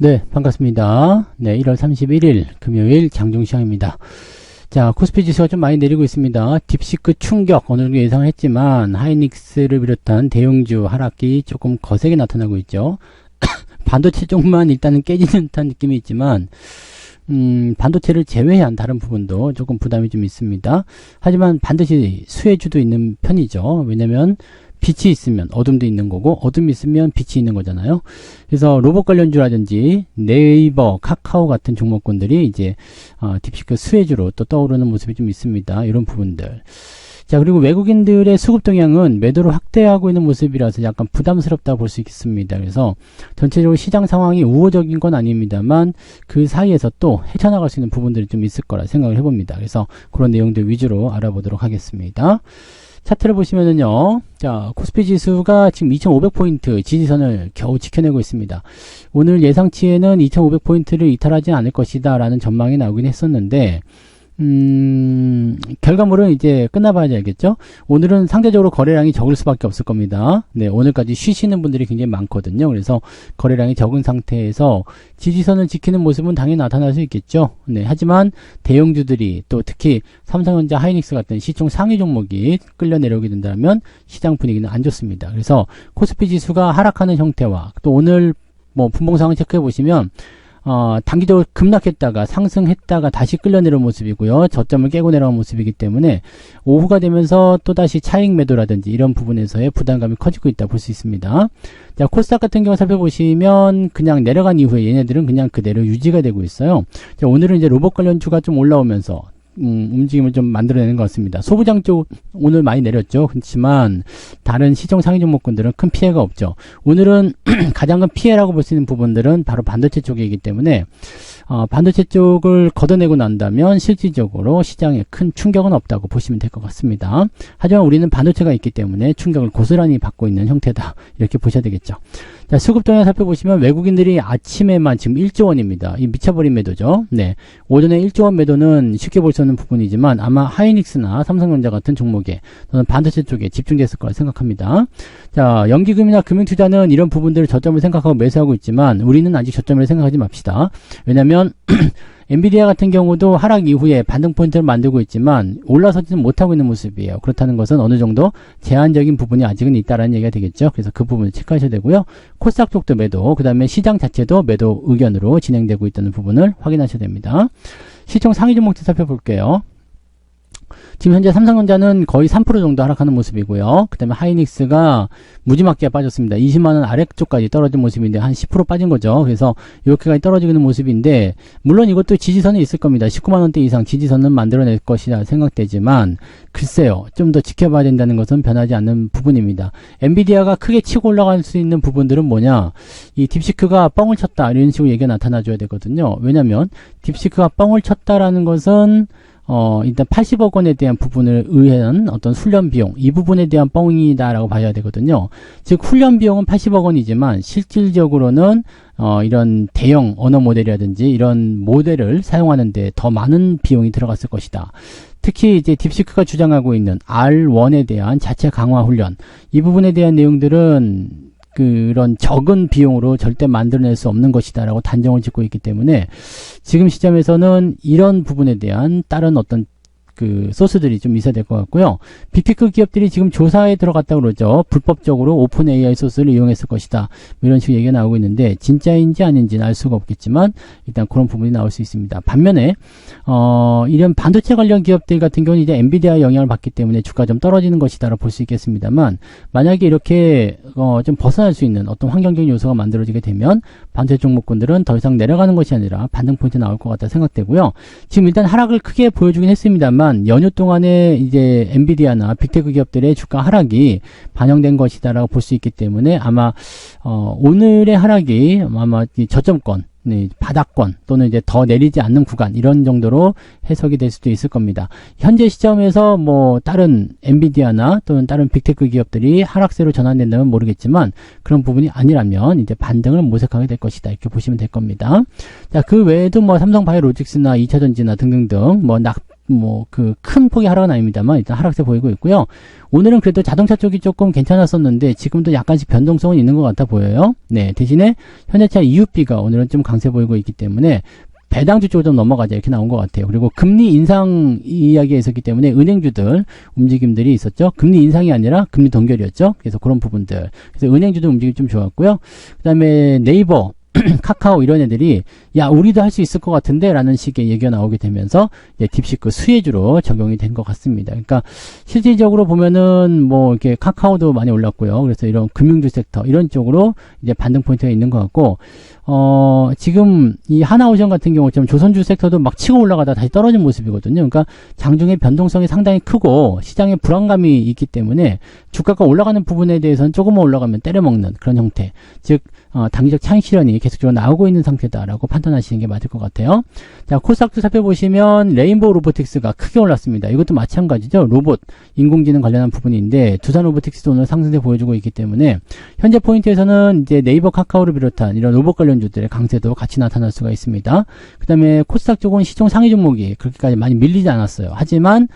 네, 반갑습니다. 네, 1월 31일 금요일 장중시장입니다. 자, 코스피 지수가 좀 많이 내리고 있습니다. 딥시크 충격 어느 정도 예상했지만 하이닉스를 비롯한 대형주 하락이 조금 거세게 나타나고 있죠. 반도체 쪽만 일단은 깨지는 듯한 느낌이 있지만 반도체를 제외한 다른 부분도 조금 부담이 좀 있습니다. 하지만 반드시 수혜주도 있는 편이죠. 왜냐면 빛이 있으면 어둠도 있는 거고, 어둠이 있으면 빛이 있는 거잖아요. 그래서 로봇 관련주라든지 네이버, 카카오 같은 종목군들이 이제 딥시크 수혜주로 또 떠오르는 모습이 좀 있습니다. 이런 부분들. 자, 그리고 외국인들의 수급 동향은 매도를 확대하고 있는 모습이라서 약간 부담스럽다고 볼 수 있습니다. 그래서 전체적으로 시장 상황이 우호적인 건 아닙니다만 그 사이에서 또 헤쳐나갈 수 있는 부분들이 좀 있을 거라 생각을 해봅니다. 그래서 그런 내용들 위주로 알아보도록 하겠습니다. 차트를 보시면은요, 자, 코스피 지수가 지금 2500포인트 지지선을 겨우 지켜내고 있습니다. 오늘 예상치에는 2500포인트를 이탈하지 않을 것이다 라는 전망이 나오긴 했었는데, 결과물은 이제 끝나봐야 알겠죠? 오늘은 상대적으로 거래량이 적을 수밖에 없을 겁니다. 네, 오늘까지 쉬시는 분들이 굉장히 많거든요. 그래서 거래량이 적은 상태에서 지지선을 지키는 모습은 당연히 나타날 수 있겠죠. 네, 하지만 대형주들이 또 특히 삼성전자, 하이닉스 같은 시총 상위 종목이 끌려 내려오게 된다면 시장 분위기는 안 좋습니다. 그래서 코스피 지수가 하락하는 형태와 또 오늘 뭐 분봉상을 체크해 보시면 단기적으로 급락했다가 상승했다가 다시 끌려 내려온 모습이고요. 저점을 깨고 내려온 모습이기 때문에 오후가 되면서 또다시 차익 매도라든지 이런 부분에서의 부담감이 커지고 있다 볼 수 있습니다. 자, 코스닥 같은 경우 살펴보시면 그냥 내려간 이후에 얘네들은 그냥 그대로 유지가 되고 있어요. 자, 오늘은 이제 로봇 관련주가 좀 올라오면서 움직임을 좀 만들어내는 것 같습니다. 소부장 쪽 오늘 많이 내렸죠. 그렇지만 다른 시총 상위 종목군들은 큰 피해가 없죠. 오늘은 가장 큰 피해라고 볼 수 있는 부분들은 바로 반도체 쪽이기 때문에 반도체 쪽을 걷어내고 난다면 실질적으로 시장에 큰 충격은 없다고 보시면 될 것 같습니다. 하지만 우리는 반도체가 있기 때문에 충격을 고스란히 받고 있는 형태다. 이렇게 보셔야 되겠죠. 자, 수급 동향 살펴보시면 외국인들이 아침에만 지금 1조 원입니다. 이 미쳐버린 매도죠. 네, 오전에 1조 원 매도는 쉽게 볼 수 없는 부분이지만 아마 하이닉스나 삼성전자 같은 종목에 또는 반도체 쪽에 집중됐을 거라 생각합니다. 자, 연기금이나 금융투자는 이런 부분들을 저점을 생각하고 매수하고 있지만 우리는 아직 저점을 생각하지 맙시다. 왜냐하면 엔비디아 같은 경우도 하락 이후에 반등 포인트를 만들고 있지만 올라서지는 못하고 있는 모습이에요. 그렇다는 것은 어느 정도 제한적인 부분이 아직은 있다라는 얘기가 되겠죠. 그래서 그 부분을 체크하셔야 되고요. 코스닥 쪽도 매도, 그 다음에 시장 자체도 매도 의견으로 진행되고 있다는 부분을 확인하셔야 됩니다. 시총 상위 종목들 살펴볼게요. 지금 현재 삼성전자는 거의 3% 정도 하락하는 모습이고요. 그 다음에 하이닉스가 무지막지하게 빠졌습니다. 20만원 아래쪽까지 떨어진 모습인데 한 10% 빠진 거죠. 그래서 이렇게까지 떨어지고 있는 모습인데 물론 이것도 지지선이 있을 겁니다. 19만원대 이상 지지선은 만들어낼 것이라 생각되지만 글쎄요. 좀 더 지켜봐야 된다는 것은 변하지 않는 부분입니다. 엔비디아가 크게 치고 올라갈 수 있는 부분들은 뭐냐, 이 딥시크가 뻥을 쳤다 이런 식으로 얘기가 나타나줘야 되거든요. 왜냐면 딥시크가 뻥을 쳤다라는 것은 일단 80억 원에 대한 부분을 의한 어떤 훈련 비용, 이 부분에 대한 뻥이다라고 봐야 되거든요. 즉, 훈련 비용은 80억 원이지만, 실질적으로는, 이런 대형 언어 모델이라든지 이런 모델을 사용하는데 더 많은 비용이 들어갔을 것이다. 특히 이제 딥시크가 주장하고 있는 R1에 대한 자체 강화 훈련, 이 부분에 대한 내용들은 그런 적은 비용으로 절대 만들어낼 수 없는 것이다 라고 단정을 짓고 있기 때문에 지금 시점에서는 이런 부분에 대한 다른 어떤 그 소스들이 좀 있어야 될 것 같고요. 빅테크 기업들이 지금 조사에 들어갔다고 그러죠. 불법적으로 오픈 AI 소스를 이용했을 것이다. 이런 식으로 얘기가 나오고 있는데 진짜인지 아닌지는 알 수가 없겠지만 일단 그런 부분이 나올 수 있습니다. 반면에 이런 반도체 관련 기업들 같은 경우는 이제 엔비디아 영향을 받기 때문에 주가 좀 떨어지는 것이다라고 볼 수 있겠습니다만 만약에 이렇게 좀 벗어날 수 있는 어떤 환경적인 요소가 만들어지게 되면 반도체 종목군들은 더 이상 내려가는 것이 아니라 반등 포인트 나올 것 같다 생각되고요. 지금 일단 하락을 크게 보여주긴 했습니다만 연휴 동안에 이제 엔비디아나 빅테크 기업들의 주가 하락이 반영된 것이다라고 볼 수 있기 때문에 아마 오늘의 하락이 아마 저점권, 네, 바닥권 또는 이제 더 내리지 않는 구간 이런 정도로 해석이 될 수도 있을 겁니다. 현재 시점에서 뭐 다른 엔비디아나 또는 다른 빅테크 기업들이 하락세로 전환된다면 모르겠지만 그런 부분이 아니라면 이제 반등을 모색하게 될 것이다 이렇게 보시면 될 겁니다. 자, 그 외에도 뭐 삼성바이오로직스나 2차전지나 등등등 뭐 뭐 그 큰 폭의 하락은 아닙니다만 일단 하락세 보이고 있고요. 오늘은 그래도 자동차 쪽이 조금 괜찮았었는데 지금도 약간씩 변동성은 있는 것 같아 보여요. 네, 대신에 현대차 EUB가 오늘은 좀 강세 보이고 있기 때문에 배당주 쪽으로 좀 넘어가자 이렇게 나온 것 같아요. 그리고 금리 인상 이야기가 있었기 때문에 은행주들 움직임들이 있었죠. 금리 인상이 아니라 금리 동결이었죠. 그래서 그런 부분들. 그래서 은행주들 움직임이 좀 좋았고요. 그 다음에 네이버, 카카오 이런 애들이 야 우리도 할 수 있을 것 같은데 라는 식의 얘기가 나오게 되면서 이제 딥시크 수혜주로 적용이 된 것 같습니다. 그러니까 실질적으로 보면은 뭐 이렇게 카카오도 많이 올랐고요. 그래서 이런 금융주 섹터 이런 쪽으로 이제 반등 포인트가 있는 것 같고 지금 이 하나오션 같은 경우처럼 조선주 섹터도 막 치고 올라가다 다시 떨어진 모습이거든요. 그러니까 장중의 변동성이 상당히 크고 시장에 불안감이 있기 때문에 주가가 올라가는 부분에 대해서는 조금만 올라가면 때려먹는 그런 형태. 즉 단기적 차익 실현이 계속적으로 나오고 있는 상태다라고 판단하시는 게 맞을 것 같아요. 자, 코스닥도 살펴보시면 레인보우 로보틱스가 크게 올랐습니다. 이것도 마찬가지죠. 로봇, 인공지능 관련한 부분인데 두산 로보틱스도 오늘 상승세 보여주고 있기 때문에 현재 포인트에서는 이제 네이버, 카카오를 비롯한 이런 로봇 관련주들의 강세도 같이 나타날 수가 있습니다. 그 다음에 코스닥 쪽은 시총 상위 종목이 그렇게까지 많이 밀리지 않았어요. 하지만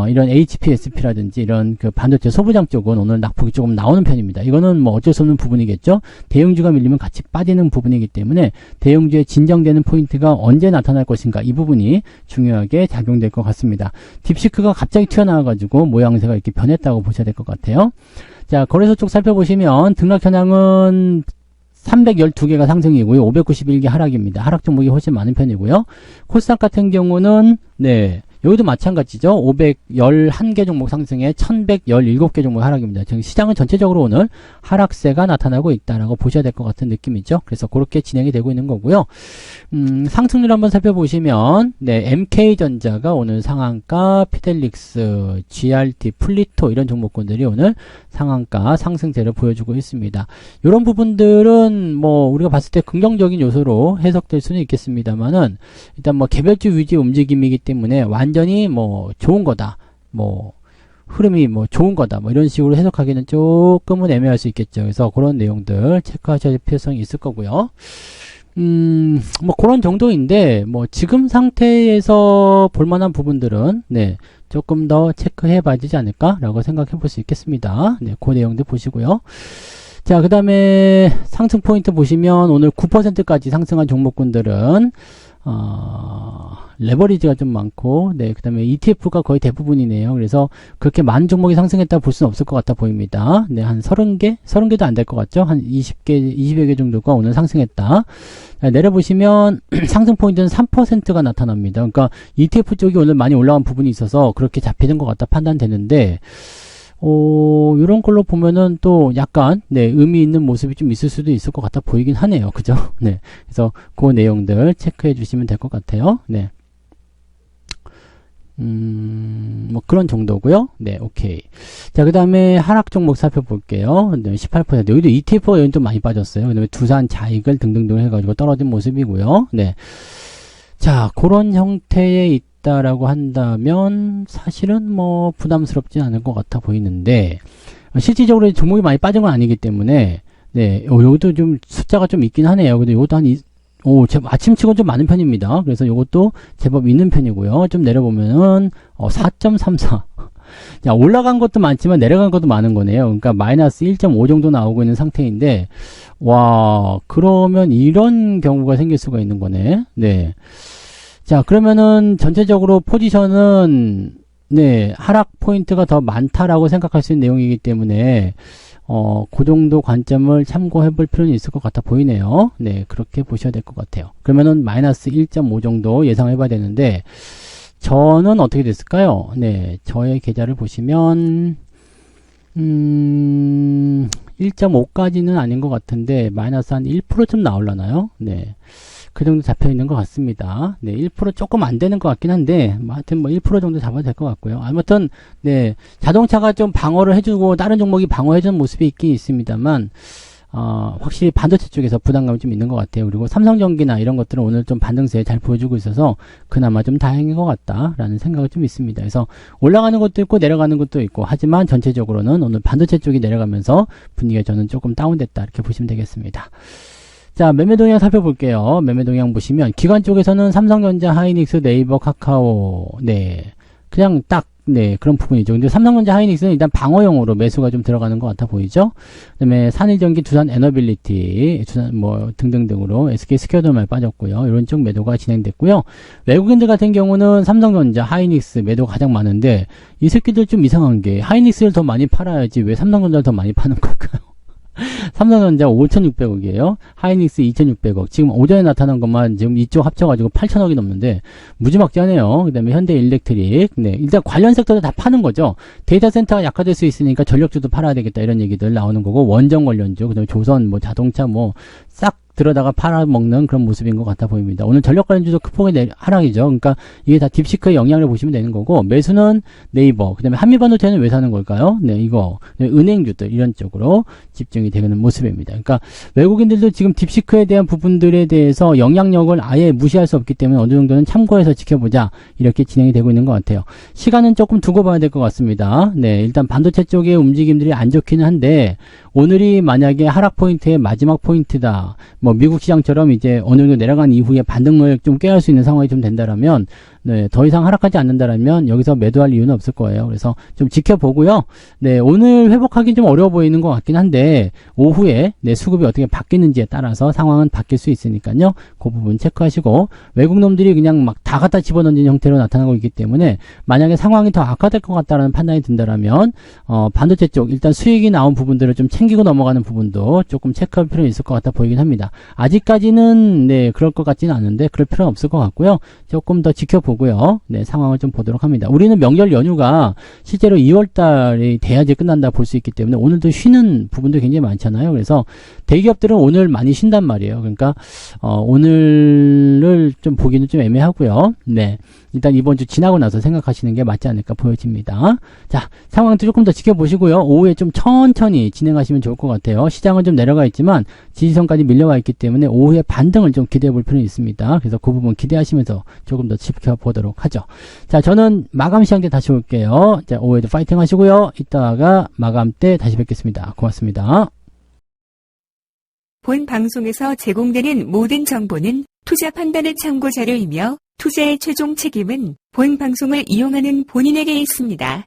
이런 HPSP라든지 이런 그 반도체 소부장 쪽은 오늘 낙폭이 조금 나오는 편입니다. 이거는 뭐 어쩔 수 없는 부분이겠죠. 대형주가 밀리면 같이 빠지는 부분이기 때문에 대형주의 진정되는 포인트가 언제 나타날 것인가 이 부분이 중요하게 작용될 것 같습니다. 딥시크가 갑자기 튀어나와가지고 모양새가 이렇게 변했다고 보셔야 될 것 같아요. 자, 거래소 쪽 살펴보시면 등락 현황은 312개가 상승이고요. 591개 하락입니다. 하락 종목이 훨씬 많은 편이고요. 코스닥 같은 경우는 네, 여기도 마찬가지죠. 511개 종목 상승에 1117개 종목 하락입니다. 지금 시장은 전체적으로 오늘 하락세가 나타나고 있다라고 보셔야 될 것 같은 느낌이죠. 그래서 그렇게 진행이 되고 있는 거고요. 상승률 한번 살펴보시면 네, MK전자가 오늘 상한가, 피델릭스, GRT, 플리토 이런 종목군들이 오늘 상한가 상승세를 보여주고 있습니다. 이런 부분들은 뭐 우리가 봤을 때 긍정적인 요소로 해석될 수는 있겠습니다만은 일단 뭐 개별주 위주 움직임이기 때문에 완전히 뭐 좋은 거다, 뭐 흐름이 뭐 좋은 거다, 뭐 이런 식으로 해석하기는 조금은 애매할 수 있겠죠. 그래서 그런 내용들 체크하셔야 될 필요성이 있을 거고요. 뭐 그런 정도인데 뭐 지금 상태에서 볼만한 부분들은 네 조금 더 체크해 봐야지 않을까라고 생각해 볼 수 있겠습니다. 네, 그 내용들 보시고요. 자, 그 다음에 상승 포인트 보시면 오늘 9%까지 상승한 종목군들은 레버리지가 좀 많고, 네, 그 다음에 ETF가 거의 대부분이네요. 그래서 그렇게 많은 종목이 상승했다 볼 수는 없을 것 같아 보입니다. 네, 한 30개? 30개도 안 될 것 같죠? 한 20여 개 정도가 오늘 상승했다. 자, 내려보시면 상승 포인트는 3%가 나타납니다. 그러니까 ETF 쪽이 오늘 많이 올라간 부분이 있어서 그렇게 잡히는 것 같다 판단되는데, 이런 걸로 보면은 또 약간, 네, 의미 있는 모습이 좀 있을 수도 있을 것 같아 보이긴 하네요. 그죠? 네. 그래서 그 내용들 체크해 주시면 될 것 같아요. 네. 뭐 그런 정도고요. 네, 오케이. 자, 그 다음에 하락 종목 살펴볼게요. 네, 18%. 여기도 ETF가 여기 좀 많이 빠졌어요. 그 다음에 두산, 자이글 등등등 해가지고 떨어진 모습이고요. 네. 자, 그런 형태의 있다라고 한다면 사실은 뭐 부담스럽진 않을 것 같아 보이는데 실질적으로 종목이 많이 빠진 건 아니기 때문에 네, 요것도 좀 숫자가 좀 있긴 하네요. 근데 요것도 아침치고는 좀 많은 편입니다. 그래서 요것도 제법 있는 편이고요. 좀 내려보면은 4.34. 자, 올라간 것도 많지만 내려간 것도 많은 거네요. 그러니까 마이너스 1.5 정도 나오고 있는 상태인데 와, 그러면 이런 경우가 생길 수가 있는 거네. 네. 자, 그러면은 전체적으로 포지션은 네, 하락 포인트가 더 많다라고 생각할 수 있는 내용이기 때문에 그 정도 관점을 참고해 볼 필요는 있을 것 같아 보이네요. 네, 그렇게 보셔야 될 것 같아요. 그러면은 마이너스 1.5 정도 예상해 봐야 되는데 저는 어떻게 됐을까요? 네, 저의 계좌를 보시면 1.5까지는 아닌 것 같은데 마이너스 한 1%좀 나올라나요? 네. 그 정도 잡혀 있는 것 같습니다. 네, 1% 조금 안 되는 것 같긴 한데, 하여튼 뭐 1% 정도 잡아도 될 것 같고요. 아무튼, 네, 자동차가 좀 방어를 해주고, 다른 종목이 방어해주는 모습이 있긴 있습니다만, 확실히 반도체 쪽에서 부담감이 좀 있는 것 같아요. 그리고 삼성전기나 이런 것들은 오늘 좀 반등세 잘 보여주고 있어서, 그나마 좀 다행인 것 같다라는 생각이 좀 있습니다. 그래서 올라가는 것도 있고, 내려가는 것도 있고, 하지만 전체적으로는 오늘 반도체 쪽이 내려가면서 분위기가 저는 조금 다운됐다, 이렇게 보시면 되겠습니다. 자, 매매 동향 살펴볼게요. 매매 동향 보시면 기관 쪽에서는 삼성전자, 하이닉스, 네이버, 카카오, 네, 그냥 딱 네, 그런 부분이죠. 근데 삼성전자, 하이닉스는 일단 방어용으로 매수가 좀 들어가는 것 같아 보이죠? 그 다음에 산일전기, 두산 에너빌리티, 두산 뭐 등등등으로 SK 스퀘어도 많이 빠졌고요. 이런 쪽 매도가 진행됐고요. 외국인들 같은 경우는 삼성전자, 하이닉스 매도가 가장 많은데 이 새끼들 좀 이상한 게 하이닉스를 더 많이 팔아야지 왜 삼성전자를 더 많이 파는 걸까요? 삼성전자 5,600억이에요. 하이닉스 2,600억. 지금 오전에 나타난 것만 지금 이쪽 합쳐가지고 8,000억이 넘는데 무지막지하네요. 그 다음에 현대일렉트릭. 네, 일단 관련 섹터도 다 파는 거죠. 데이터 센터가 약화될 수 있으니까 전력주도 팔아야 되겠다 이런 얘기들 나오는 거고 원전 관련주, 그 다음에 조선, 뭐 자동차 뭐 싹 들어다가 팔아먹는 그런 모습인 것 같아 보입니다. 오늘 전력 관련주도 크폭의 하락이죠. 그러니까 이게 다 딥시크의 영향을 보시면 되는 거고 매수는 네이버, 그 다음에 한미반도체는 왜 사는 걸까요? 네, 이거 은행주들 이런 쪽으로 집중이 되는 모습입니다. 그러니까 외국인들도 지금 딥시크에 대한 부분들에 대해서 영향력을 아예 무시할 수 없기 때문에 어느 정도는 참고해서 지켜보자 이렇게 진행이 되고 있는 것 같아요. 시간은 조금 두고 봐야 될 것 같습니다. 네, 일단 반도체 쪽의 움직임들이 안 좋기는 한데 오늘이 만약에 하락 포인트의 마지막 포인트다. 뭐 미국 시장처럼 이제 어느 정도 내려간 이후에 반등을 좀 깨할 수 있는 상황이 좀 된다라면 네, 더 이상 하락하지 않는다라면 여기서 매도할 이유는 없을 거예요. 그래서 좀 지켜보고요. 네, 오늘 회복하기 좀 어려워 보이는 것 같긴 한데 오후에 네, 수급이 어떻게 바뀌는지에 따라서 상황은 바뀔 수 있으니까요. 그 부분 체크하시고 외국 놈들이 그냥 막 다 갖다 집어넣는 형태로 나타나고 있기 때문에 만약에 상황이 더 악화될 것 같다라는 판단이 든다라면 반도체 쪽 일단 수익이 나온 부분들을 좀 챙기고 넘어가는 부분도 조금 체크할 필요는 있을 것 같아 보이긴 합니다. 아직까지는 네, 그럴 것 같지는 않은데 그럴 필요는 없을 것 같고요. 조금 더 지켜보고요. 네, 상황을 좀 보도록 합니다. 우리는 명절 연휴가 실제로 2월달이 돼야지 끝난다 볼 수 있기 때문에 오늘도 쉬는 부분도 굉장히 많잖아요. 그래서 대기업들은 오늘 많이 쉰단 말이에요. 그러니까 오늘을 좀 보기는 좀 애매하고요. 네, 일단 이번 주 지나고 나서 생각하시는 게 맞지 않을까 보여집니다. 자, 상황도 조금 더 지켜보시고요. 오후에 좀 천천히 진행하시면 좋을 것 같아요. 시장은 좀 내려가 있지만 지지선까지 밀려와 있기 때문에 오후에 반등을 좀 기대해 볼 필요는 있습니다. 그래서 그 부분 기대하시면서 조금 더 지켜보도록 하죠. 자, 저는 마감 시간 때 다시 올게요. 자, 오후에도 파이팅 하시고요. 이따가 마감 때 다시 뵙겠습니다. 고맙습니다. 본 방송에서 제공되는 모든 정보는 투자 판단의 참고 자료이며 투자의 최종 책임은 본 방송을 이용하는 본인에게 있습니다.